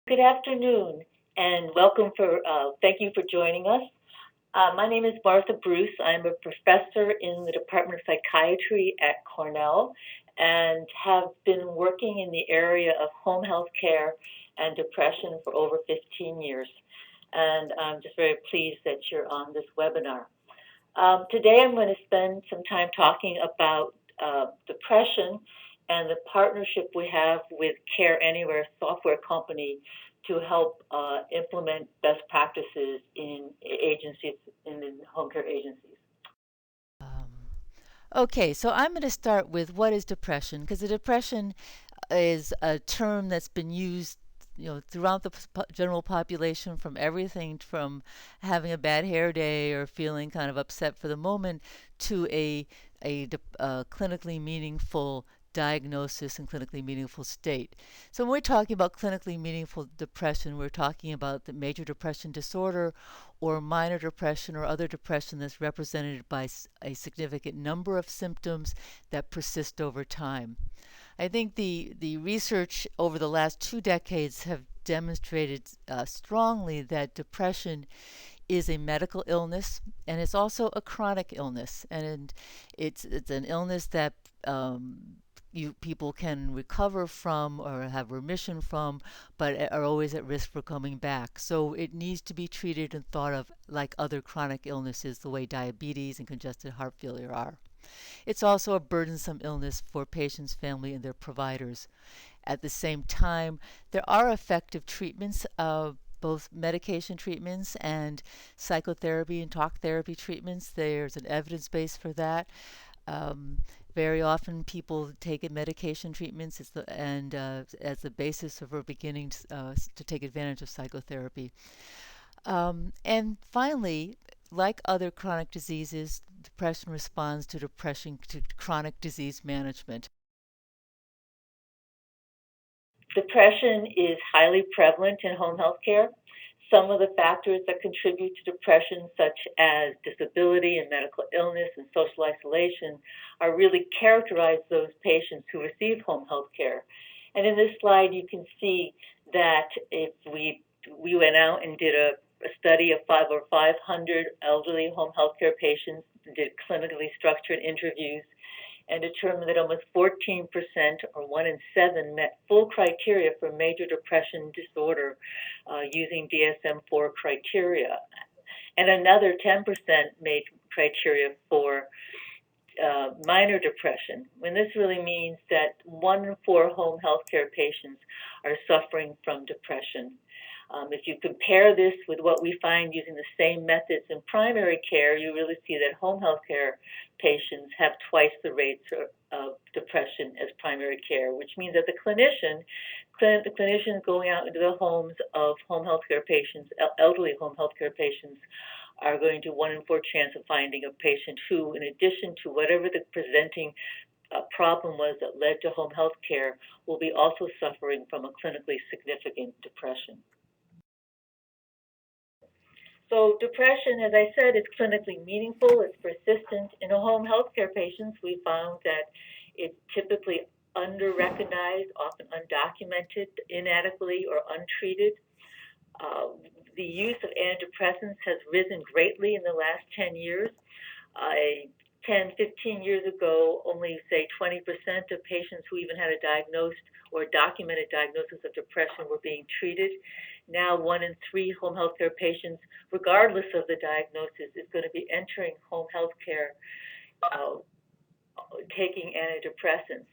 Good afternoon, and thank you for joining us. My name is Martha Bruce. I'm a professor in the Department of Psychiatry at Cornell and have been working in the area of home health care and depression for over 15 years. And I'm just very pleased that you're on this webinar. Today I'm going to spend some time talking about depression and the partnership we have with Care Anywhere software company to help implement best practices in agencies, in home care agencies. Okay, so I'm going to start with what is depression, because the depression is a term that's been used throughout the general population, from everything from having a bad hair day or feeling kind of upset for the moment to a clinically meaningful diagnosis and clinically meaningful state. So when we're talking about clinically meaningful depression, we're talking about the major depression disorder or minor depression or other depression that's represented by a significant number of symptoms that persist over time. I think the research over the last 2 decades have demonstrated strongly that depression is a medical illness, and it's also a chronic illness, and it's an illness that people can recover from or have remission from, but are always at risk for coming back. So it needs to be treated and thought of like other chronic illnesses, the way diabetes and congestive heart failure are. It's also a burdensome illness for patients, family, and their providers. At the same time, there are effective treatments, both medication treatments and psychotherapy and talk therapy treatments. There's an evidence base for that. Very often people take medication treatments as the basis for beginning to take advantage of psychotherapy. And finally, like other chronic diseases, depression responds to chronic disease management. Depression is highly prevalent in home health care. Some of the factors that contribute to depression, such as disability and medical illness and social isolation, are really characterize those patients who receive home health care. And in this slide, you can see that if we went out and did a study of 500 elderly home health care patients, did clinically structured interviews, and determined that almost 14%, or 1 in 7, met full criteria for major depression disorder using DSM-4 criteria. And another 10% made criteria for minor depression, when this really means that 1 in 4 home health care patients are suffering from depression. If you compare this with what we find using the same methods in primary care, you really see that home health care patients have twice the rates of depression as primary care, which means that the clinicians going out into the homes of home health care patients, elderly home health care patients, are going to 1 in 4 chance of finding a patient who, in addition to whatever the presenting problem was that led to home health care, will be also suffering from a clinically significant depression. So depression, as I said, is clinically meaningful, it's persistent. In home health care patients, we found that it's typically under-recognized, often undocumented, inadequately, or untreated. The use of antidepressants has risen greatly in the last 10 years. 10, 15 years ago, only, say, 20% of patients who even had a diagnosed or documented diagnosis of depression were being treated. Now 1 in 3 home health care patients, regardless of the diagnosis, is going to be entering home health care taking antidepressants.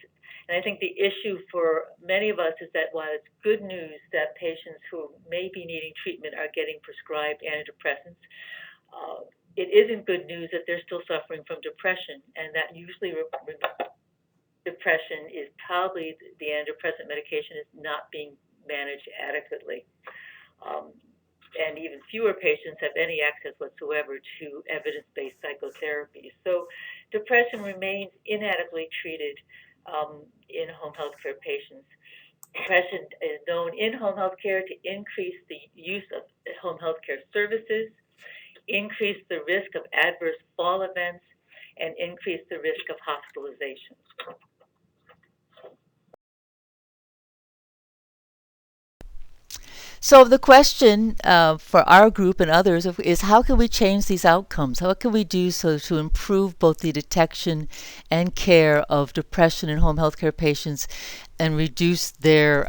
And I think the issue for many of us is that while it's good news that patients who may be needing treatment are getting prescribed antidepressants, it isn't good news that they're still suffering from depression, and that usually depression is probably the antidepressant medication is not being managed adequately. And even fewer patients have any access whatsoever to evidence-based psychotherapy. So depression remains inadequately treated in home health care patients. Depression is known in home health care to increase the use of home health care services, increase the risk of adverse fall events, and increase the risk of hospitalization. So the question for our group and others is how can we change these outcomes? What can we do so to improve both the detection and care of depression in home health care patients and reduce their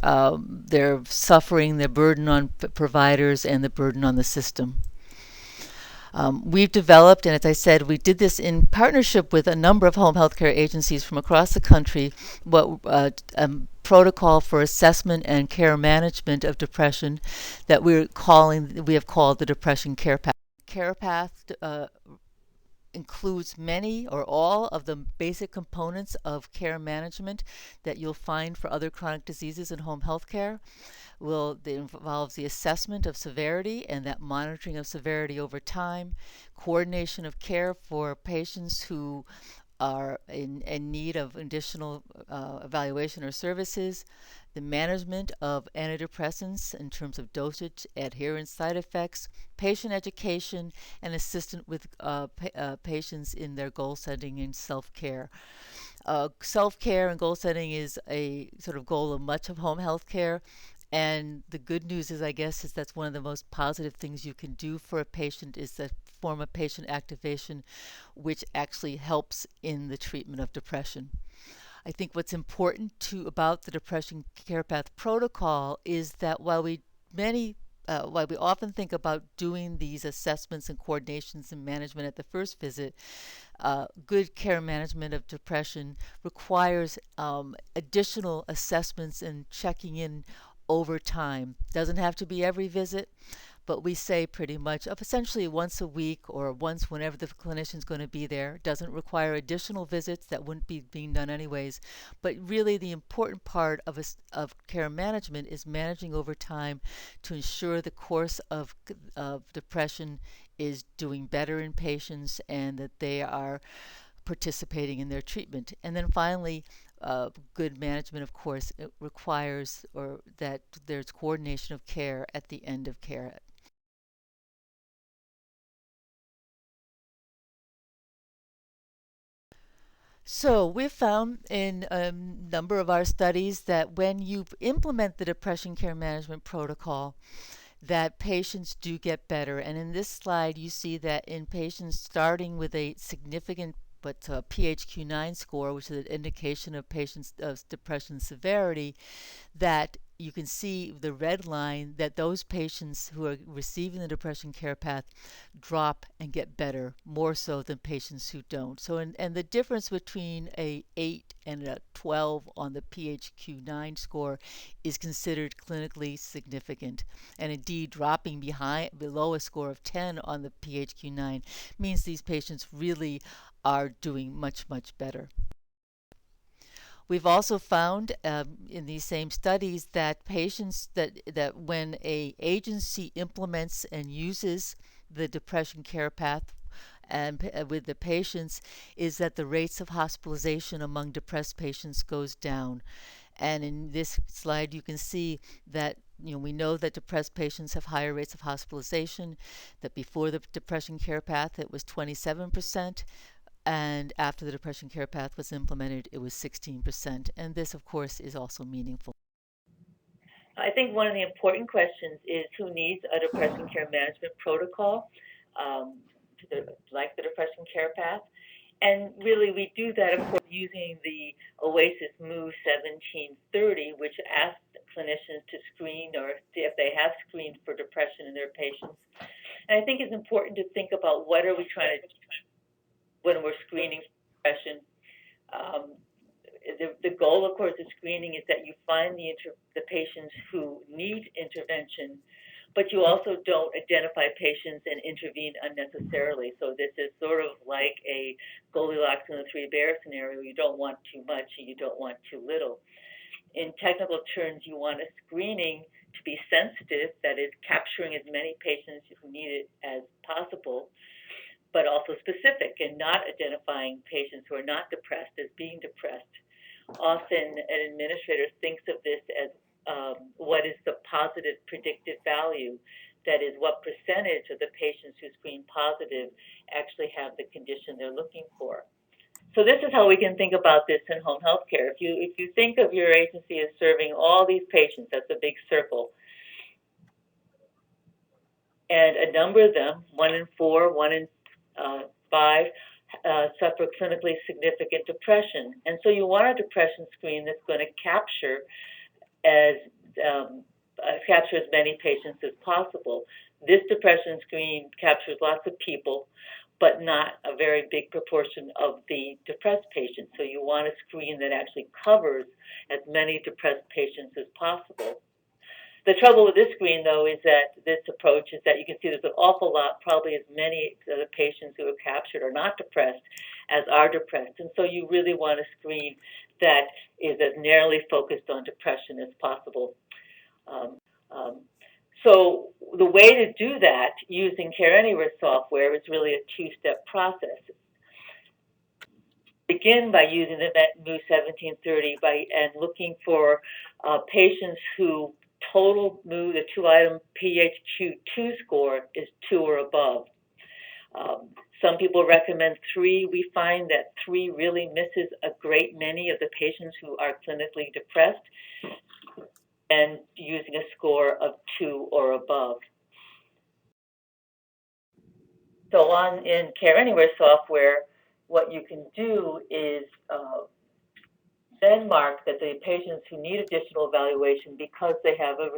suffering, their burden on providers, and the burden on the system? We've developed, and as I said, we did this in partnership with a number of home health care agencies from across the country, what protocol for assessment and care management of depression that we have called the Depression CarePath. CarePath includes many or all of the basic components of care management that you'll find for other chronic diseases in home health care. It involves the assessment of severity and that monitoring of severity over time, coordination of care for patients who are in need of additional evaluation or services, the management of antidepressants in terms of dosage, adherence, side effects, patient education, and assistance with patients in their goal setting and self care. Self care and goal setting is a sort of goal of much of home health care. And the good news is, I guess, is that's one of the most positive things you can do for a patient is that form of patient activation, which actually helps in the treatment of depression. I think what's important about the Depression Care Path protocol is that while we often think about doing these assessments and coordinations and management at the first visit, good care management of depression requires additional assessments and checking in over time. Doesn't have to be every visit, but we say pretty much of essentially once a week or once whenever the clinician's going to be there. It doesn't require additional visits that wouldn't be being done anyways. But really, the important part of care management is managing over time to ensure the course of depression is doing better in patients and that they are participating in their treatment. And then finally, good management, of course, it requires or that there's coordination of care at the end of care. So we've found in a number of our studies that when you implement the depression care management protocol, that patients do get better. And in this slide, you see that in patients starting with a significant but PHQ-9 score, which is an indication of patients' depression severity, that you can see the red line that those patients who are receiving the depression care path drop and get better more so than patients who don't. So and the difference between a 8 and a 12 on the PHQ-9 score is considered clinically significant. And indeed, dropping below a score of 10 on the PHQ-9 means these patients really are doing much better. We've also found in these same studies that that when a agency implements and uses the depression care path and with the patients is that the rates of hospitalization among depressed patients goes down. And in this slide, you can see that we know that depressed patients have higher rates of hospitalization, that before the depression care path, it was 27%. And after the depression care path was implemented, it was 16%. And this, of course, is also meaningful. I think one of the important questions is who needs a depression care management protocol, like the depression care path. And really, we do that, of course, using the OASIS Move 1730, which asks clinicians to screen or if they have screened for depression in their patients. And I think it's important to think about what are we trying to when we're screening for depression. Um, the goal, of course, of screening is that you find the patients who need intervention, but you also don't identify patients and intervene unnecessarily. So this is sort of like a Goldilocks and the Three Bears scenario. You don't want too much and you don't want too little. In technical terms, you want a screening to be sensitive, that is, capturing as many patients who need it as possible, but also specific and not identifying patients who are not depressed as being depressed. Often an administrator thinks of this as what is the positive predictive value. That is, what percentage of the patients who screen positive actually have the condition they're looking for. So this is how we can think about this in home health care. If you think of your agency as serving all these patients, that's a big circle. and a number of them, 1 in 4, 1 in 5, suffer clinically significant depression. And so you want a depression screen that's going to as capture as many patients as possible. This depression screen captures lots of people, but not a very big proportion of the depressed patients. So you want a screen that actually covers as many depressed patients as possible. The trouble with this screen, though, is that this approach is that you can see there's an awful lot, probably as many of the patients who are captured are not depressed as are depressed. And so you really want a screen that is as narrowly focused on depression as possible. So the way to do that using Care Anywhere software is really a two-step process. Begin by using the MU 1730 and looking for patients who total MU, the two-item PHQ-2 score is 2 or above. Some people recommend 3. We find that 3 really misses a great many of the patients who are clinically depressed, and using a score of 2 or above. So in Care Anywhere software, what you can do is then mark that the patients who need additional evaluation because they have a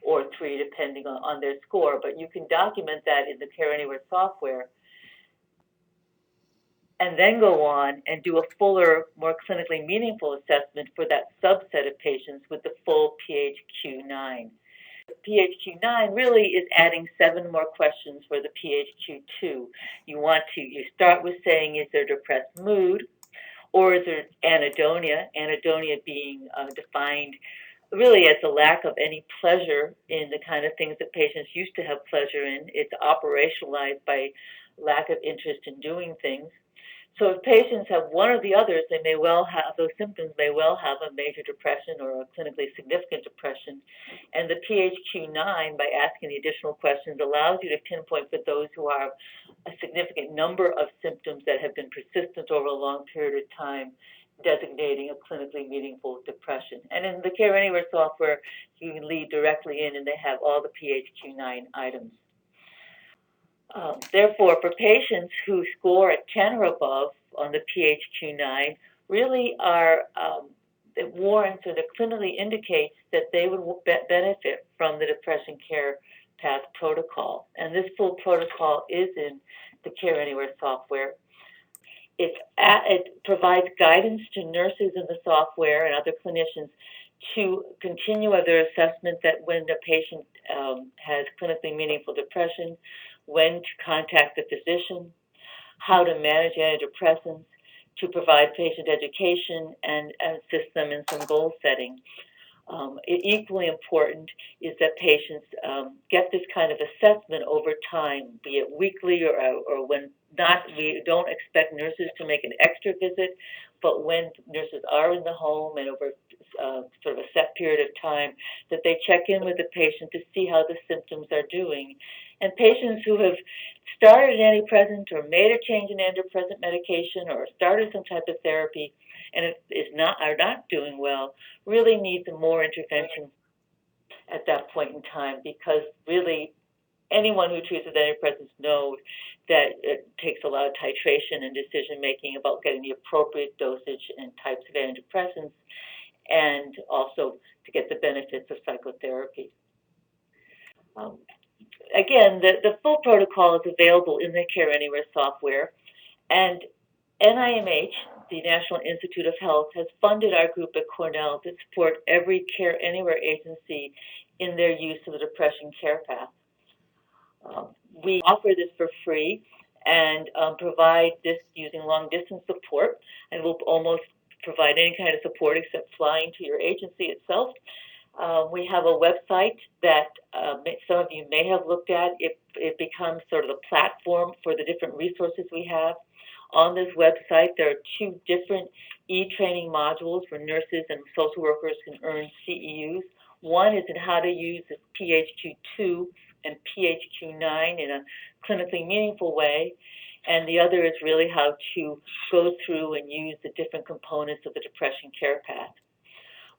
or 3, depending on their score, but you can document that in the Care Anywhere software and then go on and do a fuller, more clinically meaningful assessment for that subset of patients with the full PHQ-9. PHQ-9 really is adding 7 more questions for the PHQ-2. You start with saying, is there depressed mood, or is there anhedonia? Anhedonia being defined really as a lack of any pleasure in the kind of things that patients used to have pleasure in. It's operationalized by lack of interest in doing things. So if patients have one or the others, those symptoms may well have a major depression or a clinically significant depression. And the PHQ-9, by asking the additional questions, allows you to pinpoint for those who have a significant number of symptoms that have been persistent over a long period of time, designating a clinically meaningful depression. And in the Care Anywhere software, you can lead directly in, and they have all the PHQ-9 items. Therefore, for patients who score at 10 or above on the PHQ-9, really it warrants or it clinically indicates that they would benefit from the Depression CarePath protocol. And this full protocol is in the Care Anywhere software. It provides guidance to nurses in the software and other clinicians to continue their assessment that when the patient has clinically meaningful depression, when to contact the physician, how to manage antidepressants, to provide patient education and assist them in some goal setting. Equally important is that patients get this kind of assessment over time, be it weekly or when not. We don't expect nurses to make an extra visit, but when nurses are in the home and over sort of a set period of time, that they check in with the patient to see how the symptoms are doing. And patients who have started an antidepressant or made a change in antidepressant medication or started some type of therapy and are not doing well really need some more intervention at that point in time, because really anyone who treats with antidepressants knows that it takes a lot of titration and decision making about getting the appropriate dosage and types of antidepressants, and also to get the benefits of psychotherapy. Again, the full protocol is available in the Care Anywhere software, and NIMH, the National Institute of Health, has funded our group at Cornell to support every Care Anywhere agency in their use of the Depression CarePath. We offer this for free and provide this using long-distance support, and we'll almost provide any kind of support except flying to your agency itself. We have a website that some of you may have looked at. It becomes sort of a platform for the different resources we have. On this website, there are 2 different e-training modules where nurses and social workers can earn CEUs. One is in how to use the PHQ-2 and PHQ-9 in a clinically meaningful way, and the other is really how to go through and use the different components of the Depression CarePath.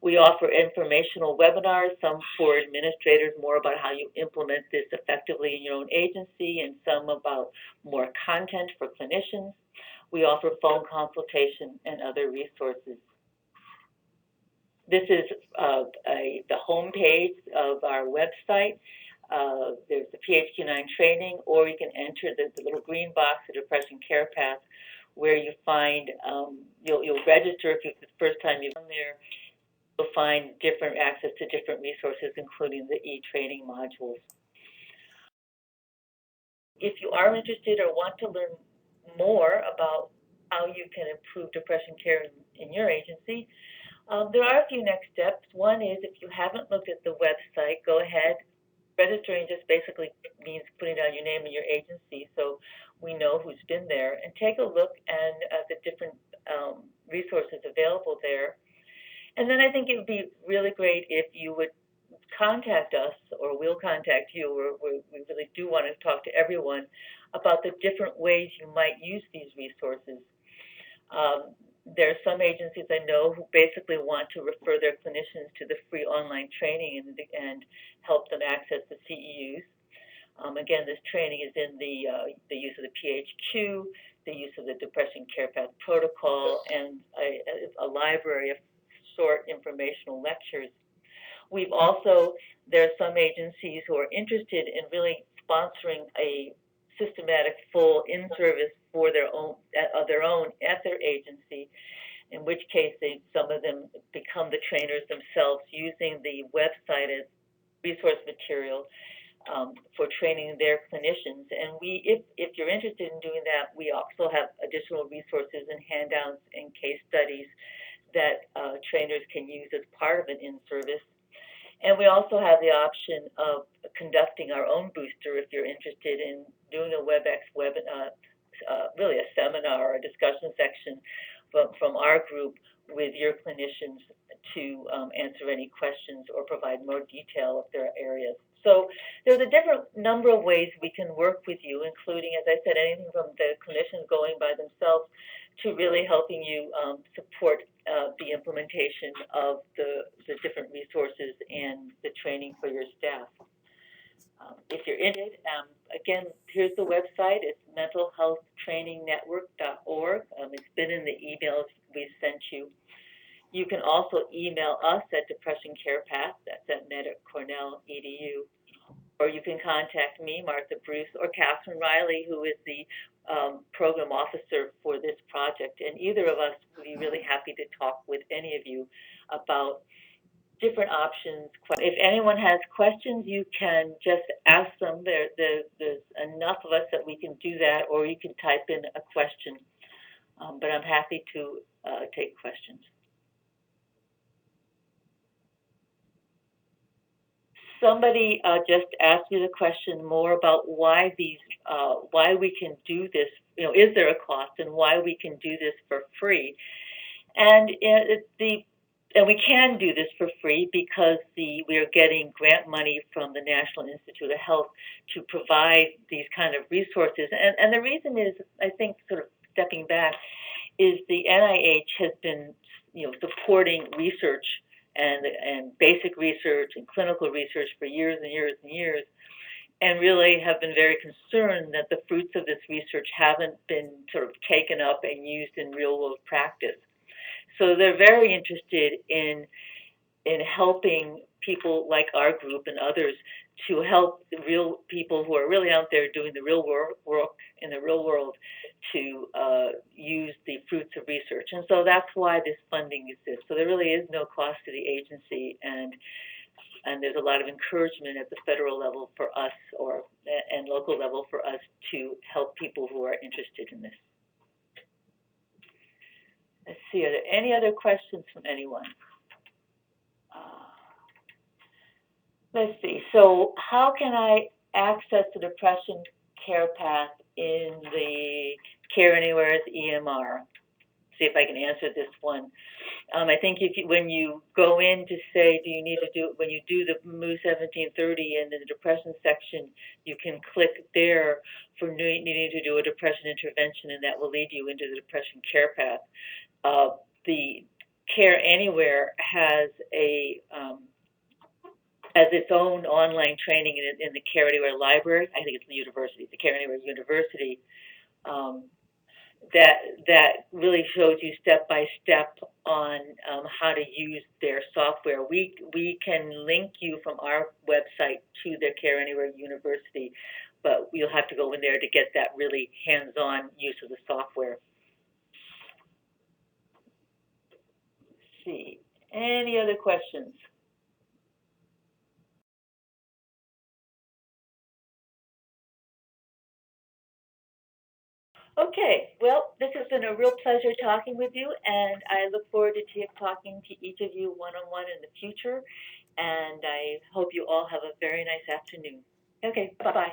We offer informational webinars, some for administrators, more about how you implement this effectively in your own agency, and some about more content for clinicians. We offer phone consultation and other resources. This is the home page of our website. There's the PHQ-9 training, or you can enter the little green box, the Depression Care Path, where you find, you'll register if it's the first time you've been there. You'll find different access to different resources, including the e-training modules. If you are interested or want to learn more about how you can improve depression care in your agency, there are a few next steps. One is, if you haven't looked at the website, go ahead. Registering just basically means putting down your name and your agency so we know who's been there, and take a look at the different resources available there. And then I think it would be really great if you would contact us, or we'll contact you, or we really do want to talk to everyone about the different ways you might use these resources. There are some agencies I know who basically want to refer their clinicians to the free online training and help them access the CEUs. Again, this training is in the use of the PHQ, the use of the Depression Care Path protocol, and a library of short informational lectures. We've also, there are some agencies who are interested in really sponsoring a systematic full in-service for their own at their agency, in which case some of them become the trainers themselves, using the website as resource material for training their clinicians. And if you're interested in doing that, we also have additional resources and handouts and case studies that trainers can use as part of an in-service. And we also have the option of conducting our own booster if you're interested in doing a WebEx really a seminar or a discussion section from our group with your clinicians to answer any questions or provide more detail if there are areas. So there's a different number of ways we can work with you, including, as I said, anything from the clinicians going by themselves to really helping you support the implementation of the different resources and the training for your staff. If you're interested, again, here's the website. It's mentalhealthtrainingnetwork.org. It's been in the emails we sent you. You can also email us at Depression Care Path, that's at med@cornell.edu, or you can contact me, Martha Bruce, or Catherine Riley, who is the program officer for this project. And either of us would be really happy to talk with any of you about different options. If anyone has questions, you can just ask them. There's enough of us that we can do that, or you can type in a question. But I'm happy to take questions. Somebody just asked me the question more about why we can do this. Is there a cost, and why we can do this for free? And we can do this for free because we are getting grant money from the National Institute of Health to provide these kind of resources. And the reason is, I think, sort of stepping back, is the NIH has been, supporting research and basic research and clinical research for years and years and years, and really have been very concerned that the fruits of this research haven't been sort of taken up and used in real-world practice. So they're very interested in helping people like our group and others to help the real people who are really out there doing the real work in the real world to use the fruits of research. And so that's why this funding exists. So there really is no cost to the agency, and there's a lot of encouragement at the federal level for us and local level for us to help people who are interested in this. Let's see, are there any other questions from anyone? Let's see, so how can I access the Depression Care Path in the Care Anywhere's EMR? See if I can answer this one. I think when you go in to say, do you need to do, when you do the MOO 1730 in the depression section, you can click there for needing to do a depression intervention, and that will lead you into the Depression Care Path. The Care Anywhere has as its own online training in the Care Anywhere library. I think it's the university, the Care Anywhere University. Um, that really shows you step by step on how to use their software. We can link you from our website to the Care Anywhere University, but you'll have to go in there to get that really hands-on use of the software. Let's see, any other questions? Okay, well, this has been a real pleasure talking with you, and I look forward to talking to each of you one-on-one in the future, and I hope you all have a very nice afternoon. Okay, bye-bye.